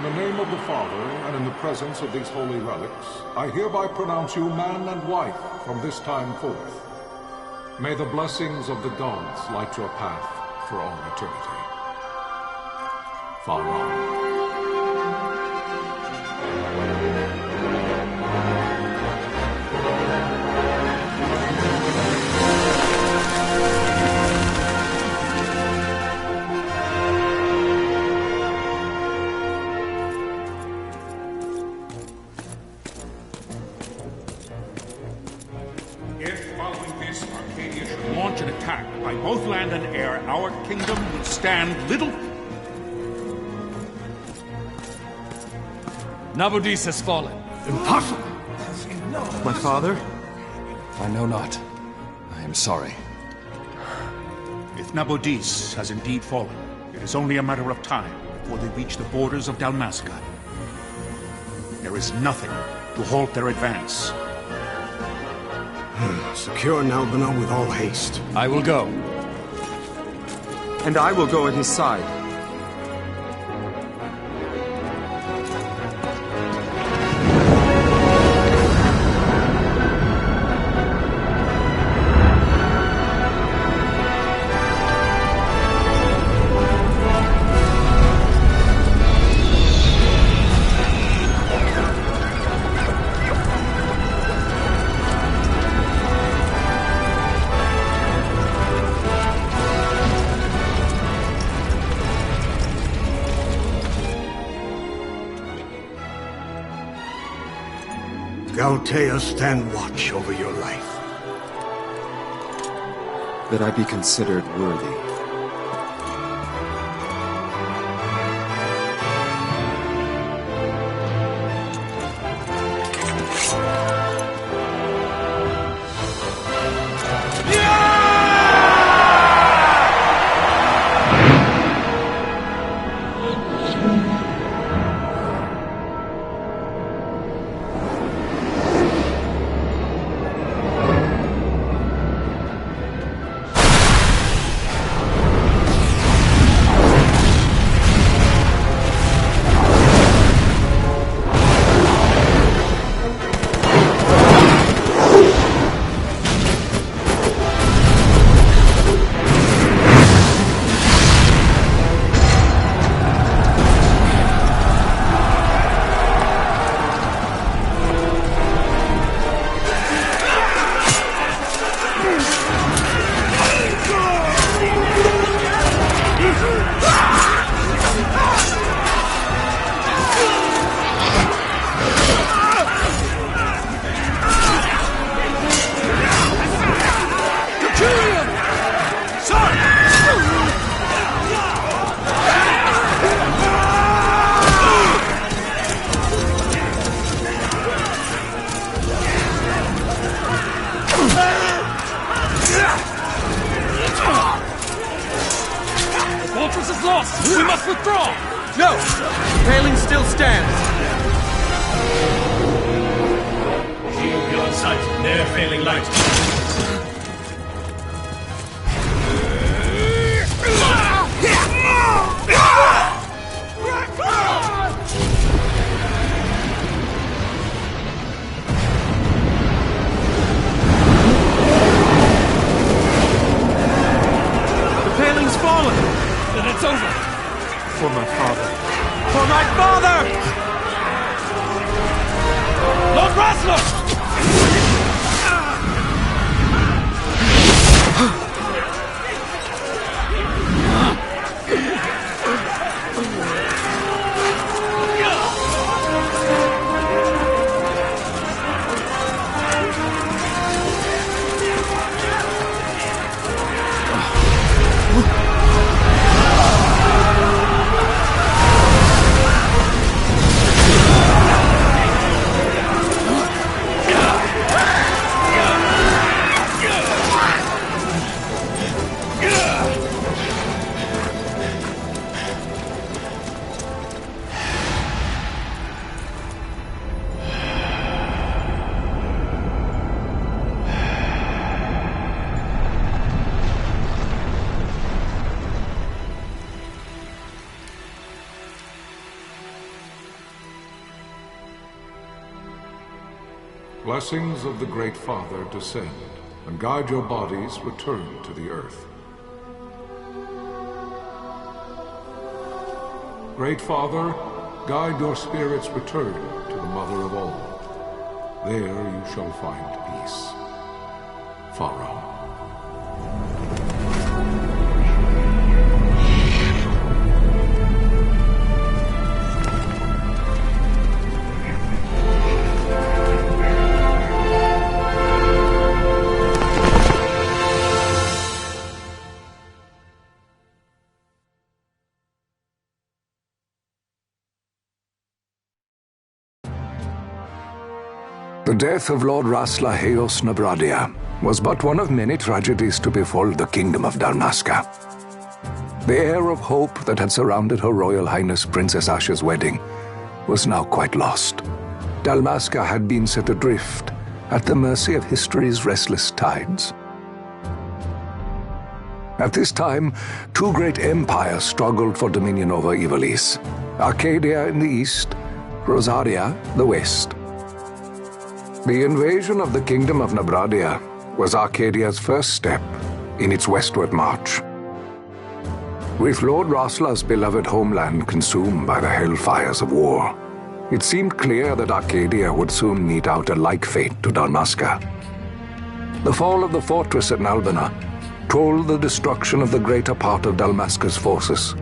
In the name of the Father, and in the presence of these holy relics, I hereby pronounce you man and wife from this time forth. May the blessings of the gods light your path for all eternity. Far on. By both land and air, our kingdom would stand little... Nabudis has fallen. Impossible! My father? I know not. I am sorry. If Nabudis has indeed fallen, it is only a matter of time before they reach the borders of Dalmasca. There is nothing to halt their advance. Secure Nalbina with all haste. I will go. And I will go at his side. Galtea, stand watch over your life. That I be considered worthy. We must withdraw! No! The paling still stands! Shield beyond sight, ne'er failing light. The paling's fallen! Then it's over! For my father. For my father! Lord Rasler! Yeah! Blessings of the Great Father descend, and guide your bodies return to the earth. Great Father, guide your spirits return to the Mother of all. There you shall find peace. Pharaoh. The death of Lord Rasla Heos Nabradia was but one of many tragedies to befall the kingdom of Dalmasca. The air of hope that had surrounded Her Royal Highness Princess Asha's wedding was now quite lost. Dalmasca had been set adrift at the mercy of history's restless tides. At this time, two great empires struggled for dominion over Ivalice: Arcadia in the east, Rosaria the west. The invasion of the Kingdom of Nabradia was Arcadia's first step in its westward march. With Lord Rasla's beloved homeland consumed by the hellfires of war, it seemed clear that Arcadia would soon mete out a like fate to Dalmasca. The fall of the fortress at Nalbina told the destruction of the greater part of Dalmasca's forces.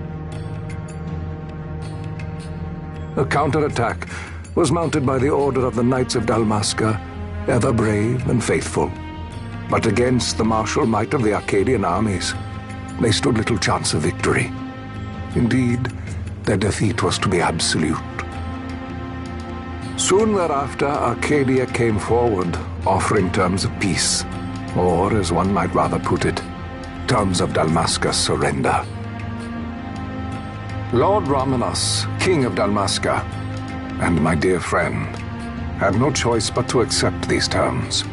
A counterattack was mounted by the order of the Knights of Dalmasca, ever brave and faithful. But against the martial might of the Arcadian armies, they stood little chance of victory. Indeed, their defeat was to be absolute. Soon thereafter, Arcadia came forward, offering terms of peace, or, as one might rather put it, terms of Dalmasca's surrender. Lord Ramanas, King of Dalmasca, and my dear friend, had no choice but to accept these terms.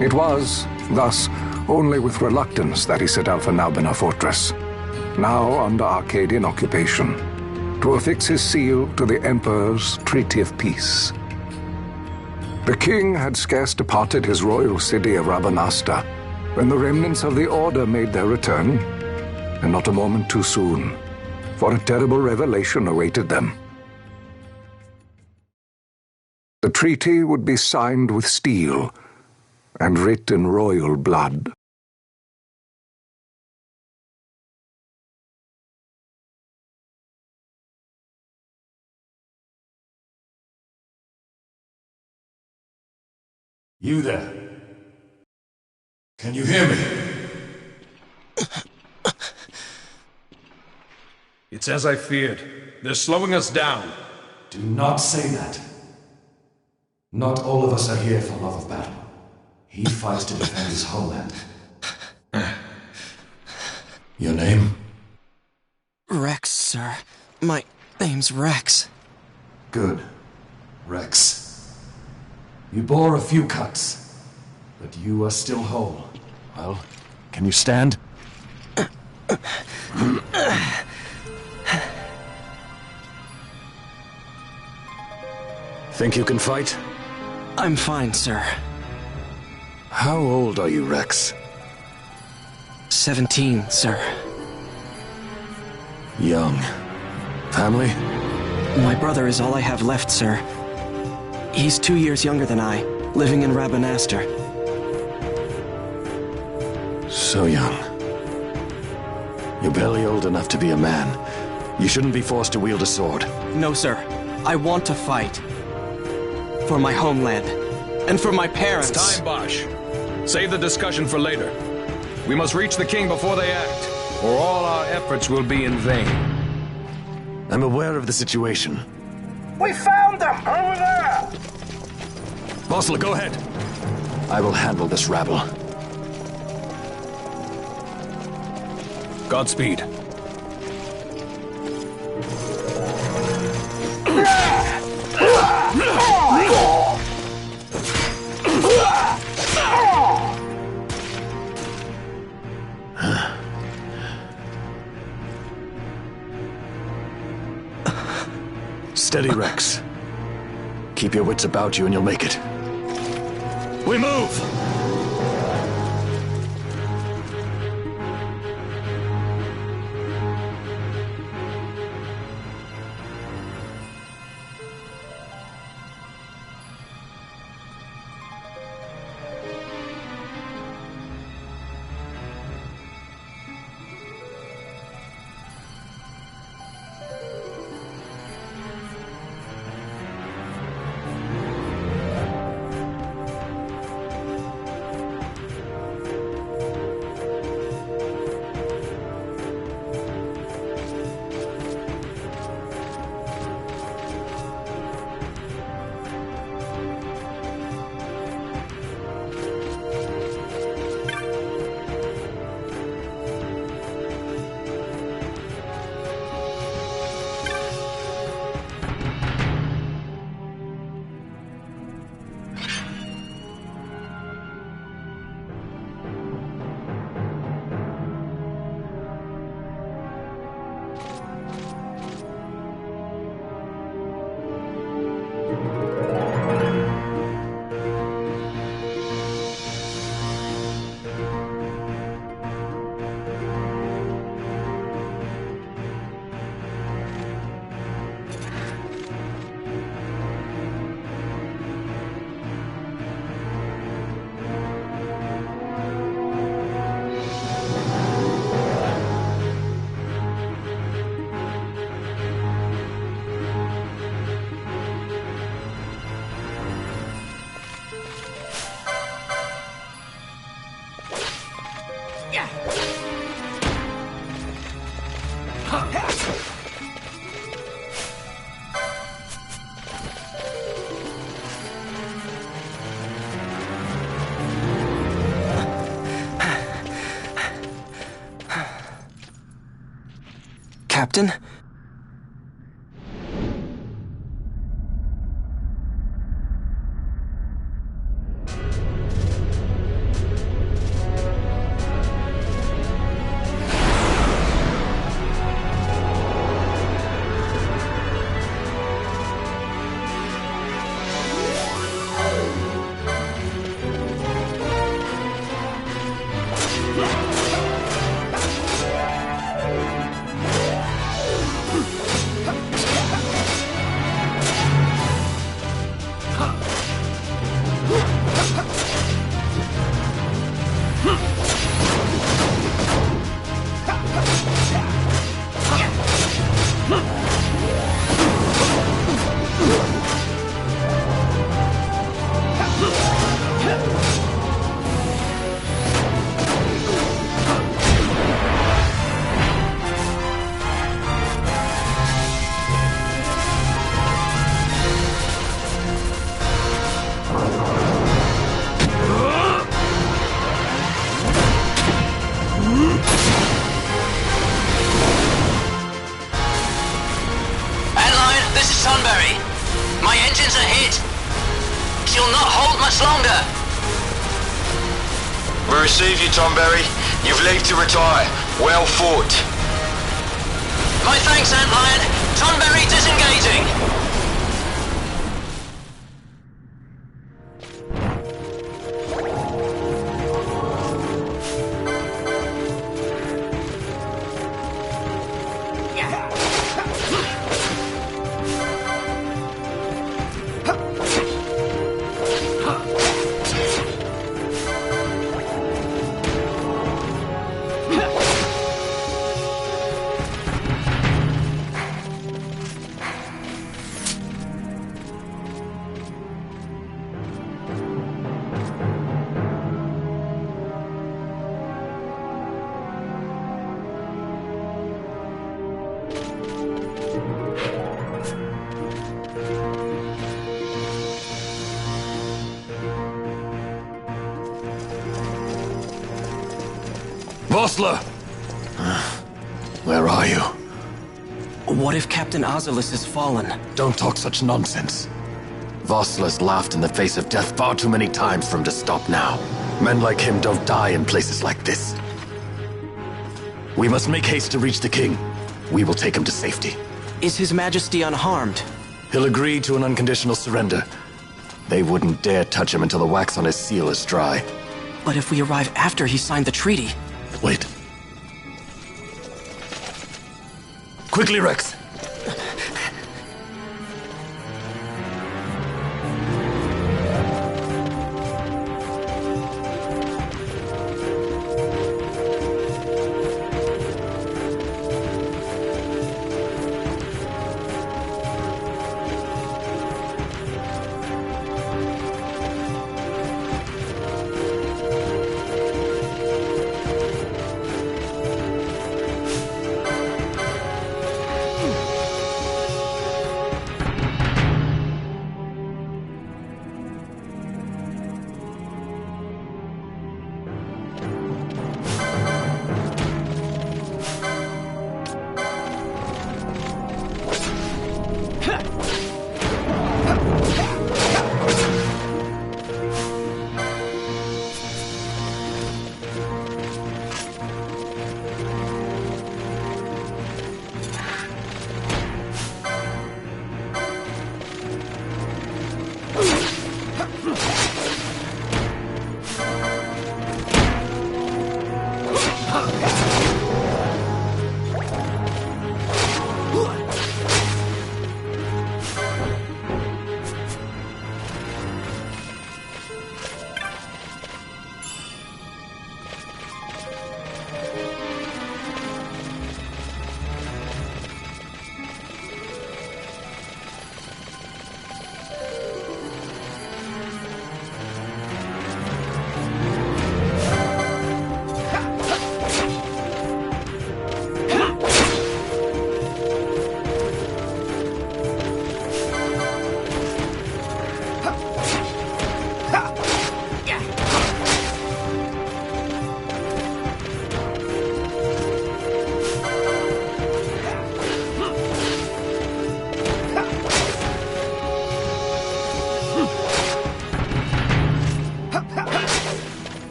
It was, thus, only with reluctance that he set out for Nalbina Fortress, now under Arcadian occupation, to affix his seal to the Emperor's Treaty of Peace. The king had scarce departed his royal city of Rabanasta when the remnants of the Order made their return, and not a moment too soon, for a terrible revelation awaited them. The treaty would be signed with steel and writ in royal blood. You there? Can you hear me? It's as I feared. They're slowing us down. Do not say that. Not all of us are here for love of battle. He fights to defend his homeland. Your name? Rex, sir. My name's Rex. Good. Rex. You bore a few cuts, but you are still whole. Well, can you stand? Think you can fight? I'm fine, sir. How old are you, Rex? 17, sir. Young. Family? My brother is all I have left, sir. He's 2 years younger than I, living in Rabanastre. So young. You're barely old enough to be a man. You shouldn't be forced to wield a sword. No, sir. I want to fight. For my homeland. And for my parents. It's time, Bosch. Save the discussion for later. We must reach the king before they act, or all our efforts will be in vain. I'm aware of the situation. We found them! Over there! Bosla, go ahead. I will handle this rabble. Godspeed. Steady, Rex. Keep your wits about you and you'll make it. We move! Captain? My engines are hit. She'll not hold much longer. We receive you, Tonberry. You've leave to retire. Well fought. My thanks, Antlion. Tonberry disengaging. Vossler! Where are you? What if Captain Azulis has fallen? Don't talk such nonsense. Vossler's laughed in the face of death far too many times for him to stop now. Men like him don't die in places like this. We must make haste to reach the king. We will take him to safety. Is His Majesty unharmed? He'll agree to an unconditional surrender. They wouldn't dare touch him until the wax on his seal is dry. But if we arrive after he signed the treaty... Wait. Quickly, Rex!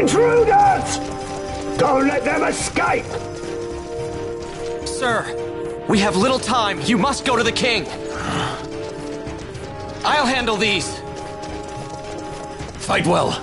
Intruders! Don't let them escape! Sir, we have little time. You must go to the king. I'll handle these. Fight well.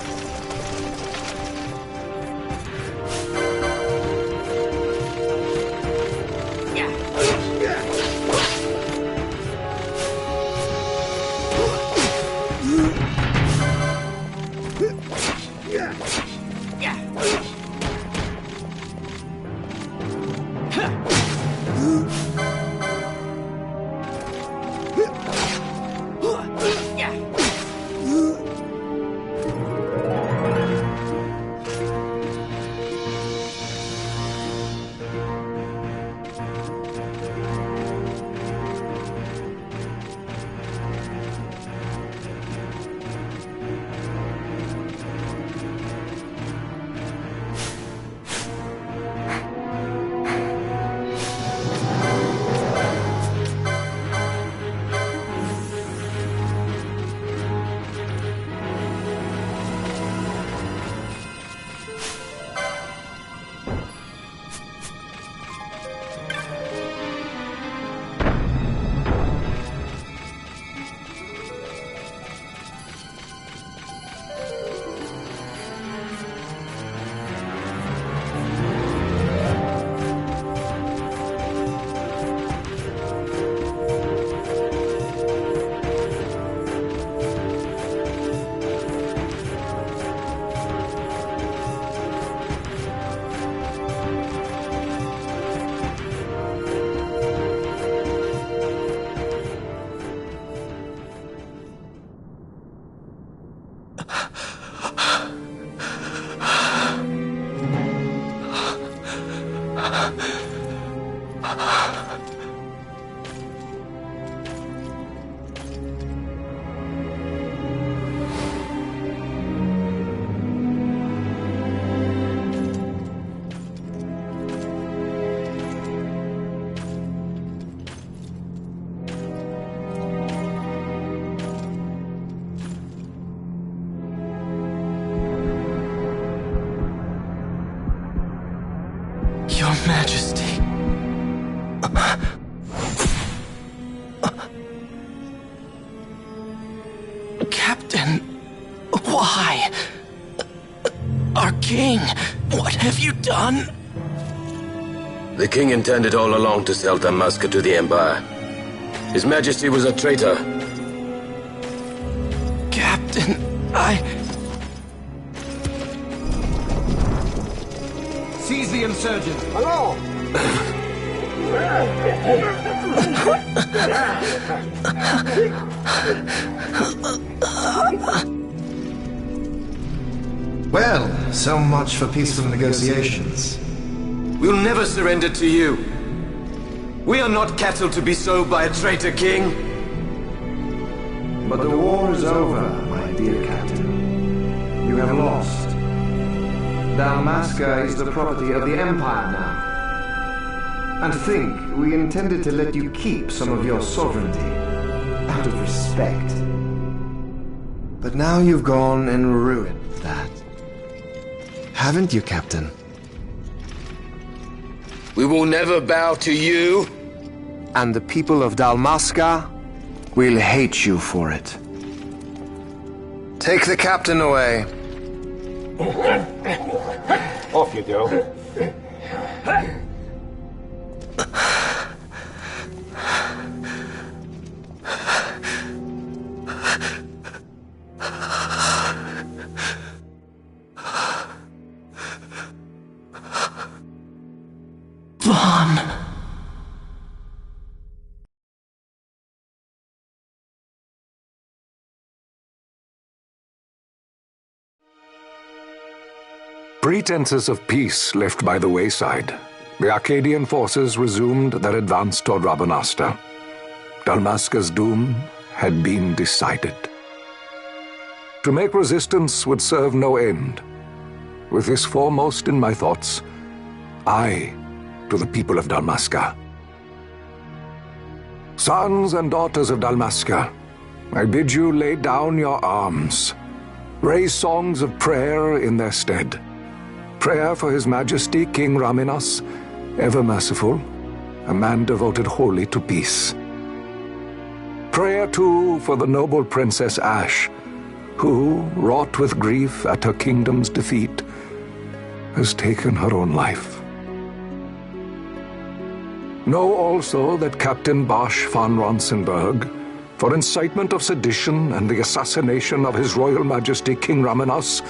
Your Majesty. Captain, why? Our king, what have you done? The king intended all along to sell Damascus to the Empire. His Majesty was a traitor. Captain, Seize the insurgent. Hello! Well, so much for peaceful negotiations. We'll never surrender to you. We are not cattle to be sold by a traitor king. But the war is over, my dear captain. You have lost. Dalmasca is the property of the Empire now. And to think we intended to let you keep some of your sovereignty, out of respect. But now you've gone and ruined that. Haven't you, Captain? We will never bow to you. And the people of Dalmasca will hate you for it. Take the captain away. Off you go. Pretenses of peace left by the wayside, the Arcadian forces resumed their advance toward Rabanasta. Dalmasca's doom had been decided. To make resistance would serve no end. With this foremost in my thoughts, I to the people of Dalmasca. Sons and daughters of Dalmasca, I bid you lay down your arms. Raise songs of prayer in their stead. Prayer for His Majesty King Raminas, ever merciful a man devoted wholly to peace. Prayer, too, for the noble Princess Ash, who, wrought with grief at her kingdom's defeat, has taken her own life. Know also that Captain Bosch von Ronsenberg, for incitement of sedition and the assassination of His Royal Majesty King Ramenos,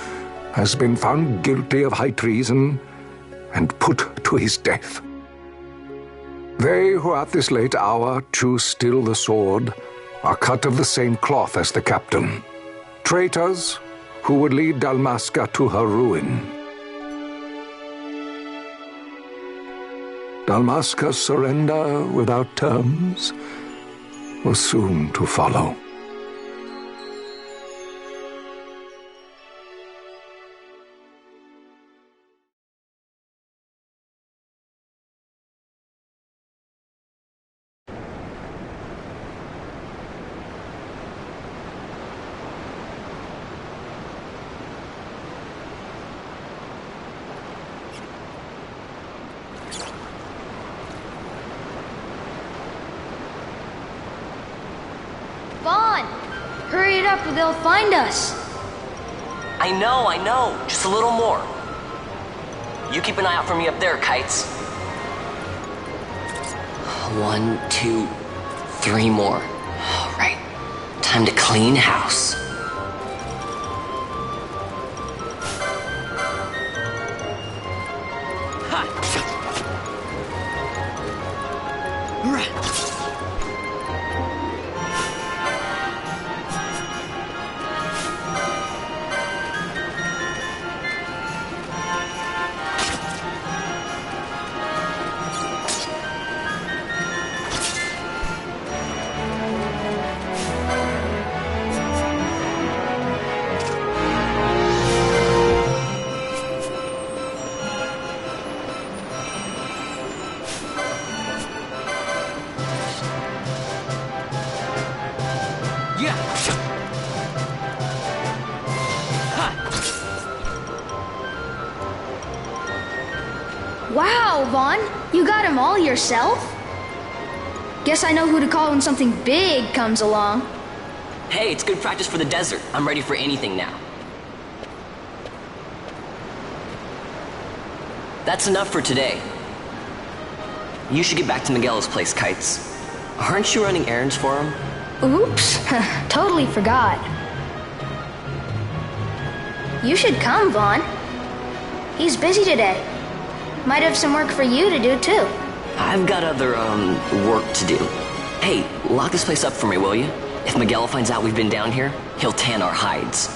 has been found guilty of high treason and put to his death. They who at this late hour choose still the sword are cut of the same cloth as the captain. Traitors who would lead Dalmasca to her ruin. Dalmasca's surrender without terms was soon to follow. Hurry it up or they'll find us. I know. Just a little more. You keep an eye out for me up there, Kites. 1, 2, 3 more. All right. Time to clean house. Wow, Vaughn, you got him all yourself? Guess I know who to call when something big comes along. Hey, it's good practice for the desert. I'm ready for anything now. That's enough for today. You should get back to Miguel's place, Kites. Aren't you running errands for him? Oops, totally forgot. You should come, Vaughn. He's busy today. Might have some work for you to do, too. I've got other, work to do. Hey, lock this place up for me, will you? If Miguel finds out we've been down here, he'll tan our hides.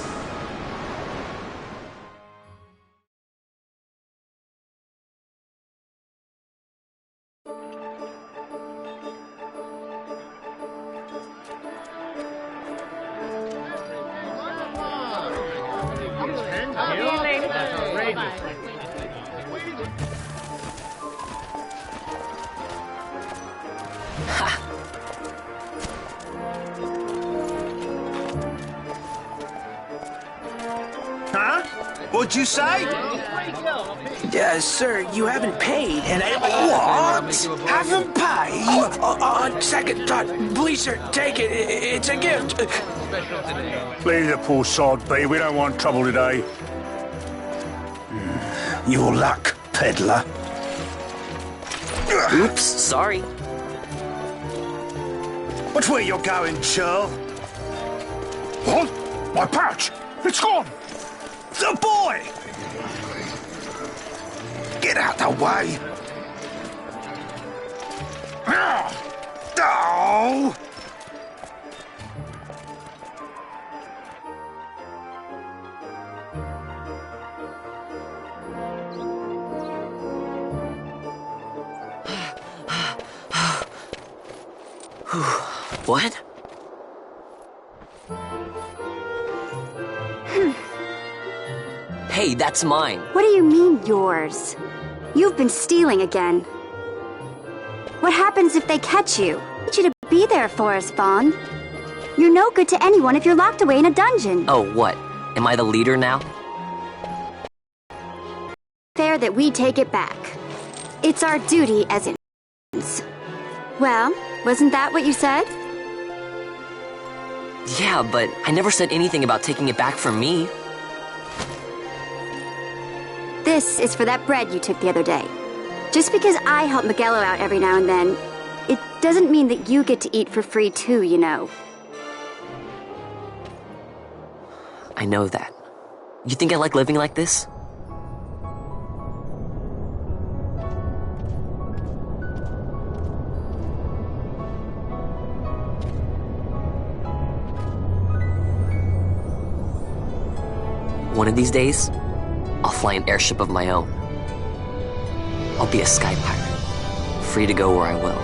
Huh? What'd you say? Sir, you haven't paid, and What? Haven't paid? On second thought, please, sir, take it. It's a gift. Leave the poor sod be. We don't want trouble today. Your luck, peddler. Oops, sorry. Watch where you're going, churl. What? My pouch! It's gone! The boy! Get out the way! Oh! What? Hey, that's mine. What do you mean, yours? You've been stealing again. What happens if they catch you? I need you to be there for us, Vaughn. You're no good to anyone if you're locked away in a dungeon. Oh, what? Am I the leader now? Fair that we take it back. It's our duty as in. Well, wasn't that what you said? Yeah, but I never said anything about taking it back from me. This is for that bread you took the other day. Just because I help Miguelo out every now and then, it doesn't mean that you get to eat for free too, you know. I know that. You think I like living like this? One of these days, I'll fly an airship of my own. I'll be a sky pirate, free to go where I will.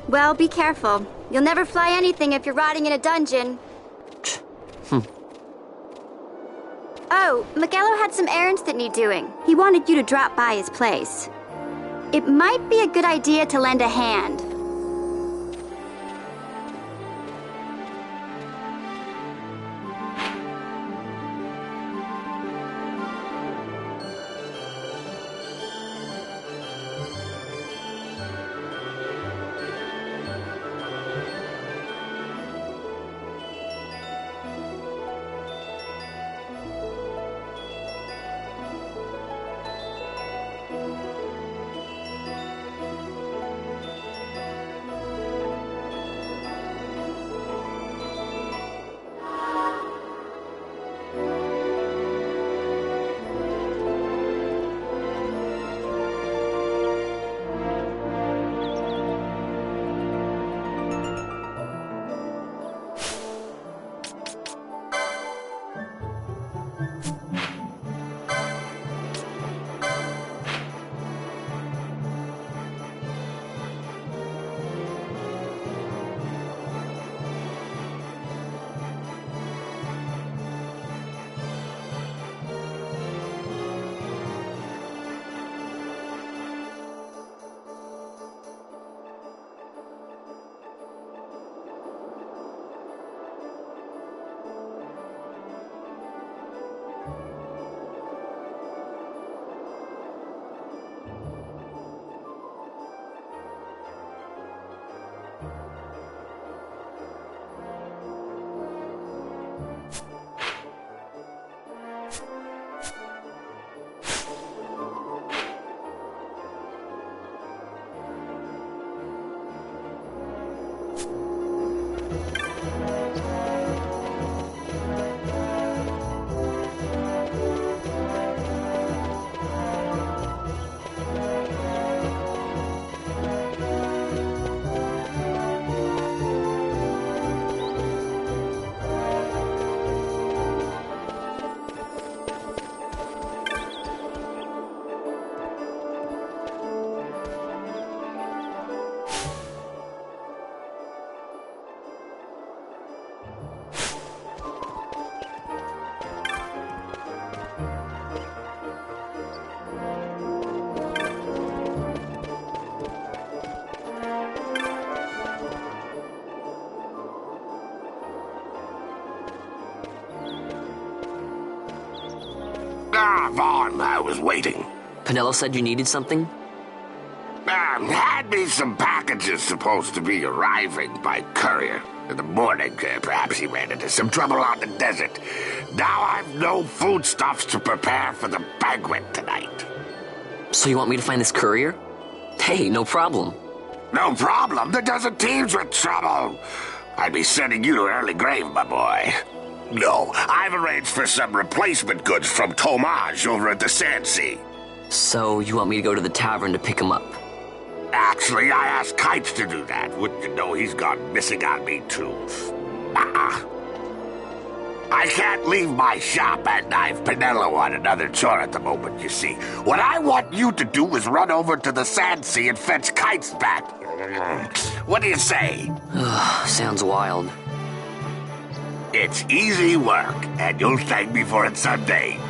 Well, be careful. You'll never fly anything if you're rotting in a dungeon. Oh, Miguelo had some errands that need doing. He wanted you to drop by his place. It might be a good idea to lend a hand. Ah, Vaughn, I was waiting. Pinello said you needed something? Had me some packages supposed to be arriving by courier. In the morning, perhaps he ran into some trouble on the desert. Now I've no foodstuffs to prepare for the banquet tonight. So you want me to find this courier? Hey, no problem. No problem? The desert teems with trouble. I'd be sending you to an early grave, my boy. No, I've arranged for some replacement goods from Tomage over at the Sand Sea. So you want me to go to the tavern to pick him up? Actually, I asked Kites to do that. Wouldn't you know he's gone missing on me, too? I can't leave my shop, and I've Pinello on another chore at the moment, you see. What I want you to do is run over to the Sand Sea and fetch Kites back. What do you say? Sounds wild. It's easy work, and you'll thank me for it someday.